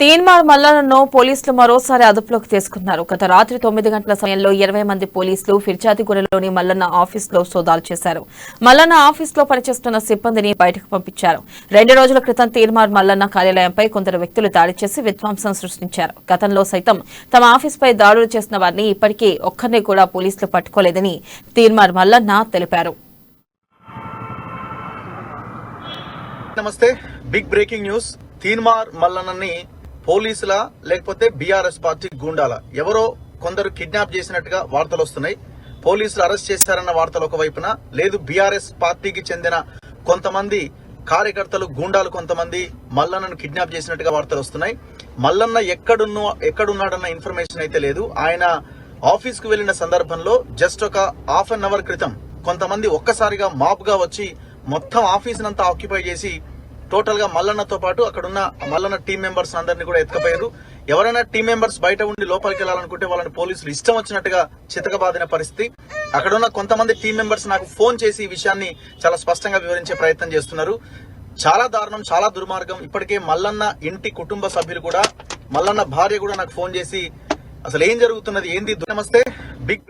తీన్మార్ మల్లన్నను పోలీసులు మరోసారి అదుపులోకి తీసుకున్నారు. గత రాత్రి 9 గంటల సమయంలో 20 మంది పోలీసులు ఫిర్జాదిగూడలోని మల్లన్న ఆఫీసులో సోదాలు చేశారు. మల్లన్న ఆఫీసులో పనిచేస్తున్న సిబ్బందిని బయటకు పంపించారు. 2 రోజుల క్రితం తీన్మార్ మల్లన్న కార్యాలయంపై కొందరు వ్యక్తులు దాడి చేసి విధ్వంసం సృష్టించారు. గతంలో సైతం తమ ఆఫీసుపై దాడులు చేసిన వారిని ఇప్పటికీ ఒక్కరిని కూడా పోలీసులు పట్టుకోలేదని తీన్మార్ మల్లన్న తెలిపారు. నమస్తే, బిగ్ బ్రేకింగ్ న్యూస్. తీన్మార్ మల్లన్నని పోలీసుల లేకపోతే బీఆర్ఎస్ పార్టీ గూండాల ఎవరో కొందరు కిడ్నాప్ చేసినట్టుగా వార్తలు వస్తున్నాయి. పోలీసులు అరెస్ట్ చేశారన్న వార్తలు ఒకవైపున, లేదు బీఆర్ఎస్ పార్టీకి చెందిన కొంతమంది కార్యకర్తలు గూండాలు కొంతమంది మల్లన్నను కిడ్నాప్ చేసినట్టుగా వార్తలు వస్తున్నాయి. మల్లన్న ఎక్కడున్నాడన్న ఇన్ఫర్మేషన్ అయితే లేదు. ఆయన ఆఫీస్ కు వెళ్లిన సందర్భంలో జస్ట్ ఒక హాఫ్ అన్ అవర్ క్రితం కొంతమంది ఒక్కసారిగా మాప్ గా వచ్చి మొత్తం ఆఫీస్ నంతా ఆక్యుపై చేసి టోటల్ గా మల్లన్నతో పాటు అక్కడున్న మల్లన్న టీం మెంబర్స్ అందరినీ కూడా ఎత్తుకపోయారు. ఎవరైనా టీం మెంబర్స్ బయట ఉండి లోపలికి వెళ్లాలనుకుంటే వాళ్ళని పోలీసులు ఇష్టం వచ్చినట్టుగా చితకబాదిన పరిస్థితి. అక్కడున్న కొంతమంది టీం మెంబర్స్ నాకు ఫోన్ చేసి ఈ విషయాన్ని చాలా స్పష్టంగా వివరించే ప్రయత్నం చేస్తున్నారు. చాలా దారుణం, చాలా దుర్మార్గం. ఇప్పటికే మల్లన్న ఇంటి కుటుంబ సభ్యులు కూడా, మల్లన్న భార్య కూడా నాకు ఫోన్ చేసి అసలు ఏం జరుగుతున్నది ఏంది. నమస్తే, బిగ్